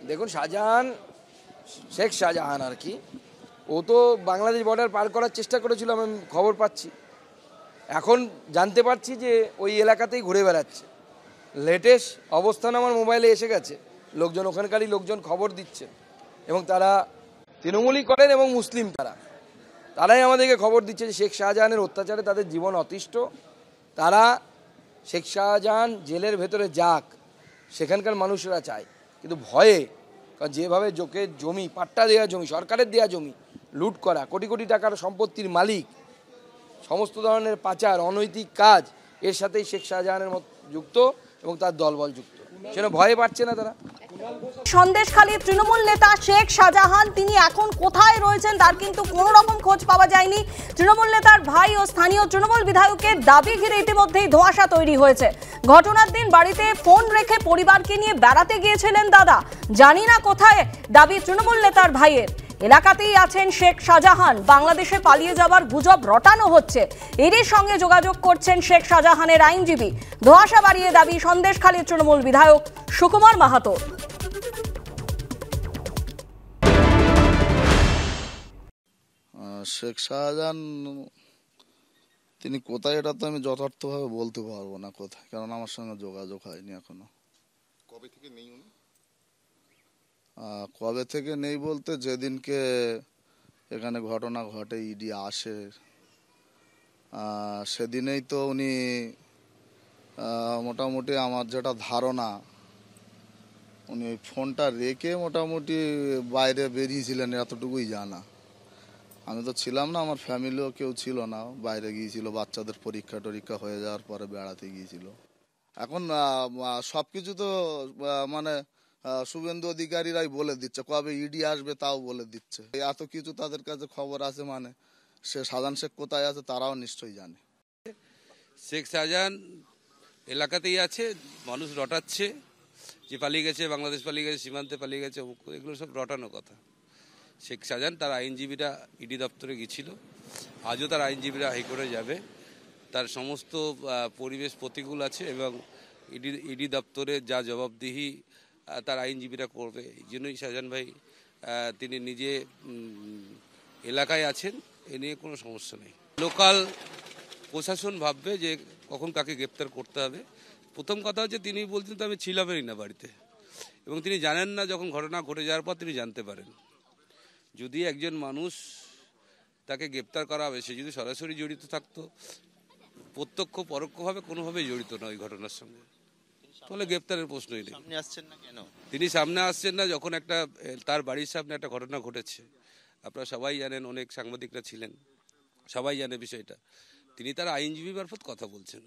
দেখুন শাহজাহান, শেখ শাহজাহান আর কি, ও তো বাংলাদেশ বর্ডার পার করার চেষ্টা করেছিল, আমি খবর পাচ্ছি। এখন জানতে পারছি যে ওই এলাকাতেই ঘুরে বেড়াচ্ছে। লেটেস্ট অবস্থান আমার মোবাইলে এসে গেছে, লোকজন ওখানকারই লোকজন খবর দিচ্ছে, এবং তারা তৃণমূলই করেন এবং মুসলিম, তারাই আমাদেরকে খবর দিচ্ছে যে শেখ শাহজাহানের অত্যাচারে তাদের জীবন অতিষ্ঠ। তারা শেখ শাহজাহান জেলের ভেতরে যাক, সেখানকার মানুষরা চায়, কিন্তু ভয়ে, কারণ যেভাবে জোকের জমি, পাট্টা দেওয়া জমি, সরকারের দেওয়া জমি লুট করা, কোটি কোটি টাকার সম্পত্তির মালিক, সমস্ত ধরনের পাচার, অনৈতিক কাজ এর সাথেই শেখ শাহজাহানের মত যুক্ত এবং তার দলবল যুক্ত, সেটা ভয়ে পাচ্ছে না তারা। সন্দেশখালীর তৃণমূল নেতা শেখ শাহজাহান তিনি এখন কোথায় রয়েছেন তার কিন্তু কোনো রকম খোঁজ পাওয়া যায়নি। তৃণমূল নেতার ভাই ও স্থানীয় তৃণমূল বিধায়কের দাবি ঘিরে ইতিমধ্যেই ধোঁয়াশা তৈরি হয়েছে। ঘটনার দিন বাড়িতে ফোন রেখে পরিবারকে নিয়ে বেড়াতে গিয়েছিলেন দাদা, জানি না কোথায়, দাবি তৃণমূল নেতার ভাইয়ের। এলাকাতেই আছেন শেখ শাহজাহান, বাংলাদেশে পালিয়ে যাওয়ার গুজব রটানো হচ্ছে। এরই সঙ্গে যোগাযোগ করছেন শেখ শাহজাহানের আইনজীবী। ধোঁয়াশা বাড়িয়ে দাবি সন্দেশখালীর তৃণমূল বিধায়ক সুকুমার মাহাতো। শেখ শাহজাহান তিনি কোথায়, এটা তো আমি যথার্থভাবে বলতে পারবো না কোথায়, কারণ আমার সঙ্গে যোগাযোগ হয়নি এখনো। কবে থেকে নেই উনি? কবে থেকে নেই বলতে, যেদিনকে এখানে ঘটনা ঘটে, ইডি আসে, সেদিনেই তো উনি মোটামুটি আমার যেটা ধারণা, উনি ওই ফোনটা রেখে মোটামুটি বাইরে বেরিয়েছিলেন, এতটুকুই জানা। আমি তো ছিলাম না, আমার ফ্যামিলিও কেউ ছিল না, বাইরে গিয়েছিল, বাচ্চাদের পরীক্ষা টরীক্ষা হয়ে যাওয়ার পরে বেড়াতে গিয়েছিল। এখন সব কিছু তো মানে শুভেন্দু অধিকারীরাই বলে দিচ্ছে, কবে ইডি আসবে তাও বলে দিচ্ছে। এত কিছু তাদের কাছে খবর আছে, মানে সে শাহজাহান শেখ কোথায় আছে তারাও নিশ্চয়ই জানে। শেখ শাহজাহান এলাকাতেই আছে, মানুষ রটাচ্ছে যে পালিয়ে গেছে, বাংলাদেশ পালিয়ে গেছে, সীমান্তে পালিয়ে গেছে, এগুলো সব রটানো কথা। শেখ শাহজাহান তার আইনজীবীরা ইডি দপ্তরে গিয়েছিল, আজও তার আইনজীবীরা হাইকোর্টে যাবে। তার সমস্ত পরিবেশ প্রতিকূল আছে এবং ইডি দপ্তরে যা জবাবদিহি তার আইনজীবীরা করবে। এই জন্যই শাহজাহান ভাই তিনি নিজে এলাকায় আছেন, এ নিয়ে কোনো সমস্যা নেই। লোকাল প্রশাসন ভাববে যে কখন কাকে গ্রেপ্তার করতে হবে। প্রথম কথা হচ্ছে, তিনি বলছেন তো আমি ছিলামই না বাড়িতে, এবং তিনি জানেন না, যখন ঘটনা ঘটে যাওয়ার পর তিনি জানতে পারেন। যদি একজন মানুষ তাকে গ্রেপ্তার করা হবে, সে যদি সরাসরি জড়িত থাকতো, প্রত্যক্ষ পরোক্ষভাবে কোনোভাবেই জড়িত নয় ওই ঘটনার সঙ্গে, তাহলে গ্রেপ্তারের প্রশ্নই নেই। তিনি সামনে আসছেন না যখন তার বাড়ির সামনে একটা ঘটনা ঘটেছে, আপনারা সবাই জানেন, অনেক সাংবাদিকরা ছিলেন, সবাই জানে বিষয়টা। তিনি তার আইনজীবী মারফত কথা বলছেন।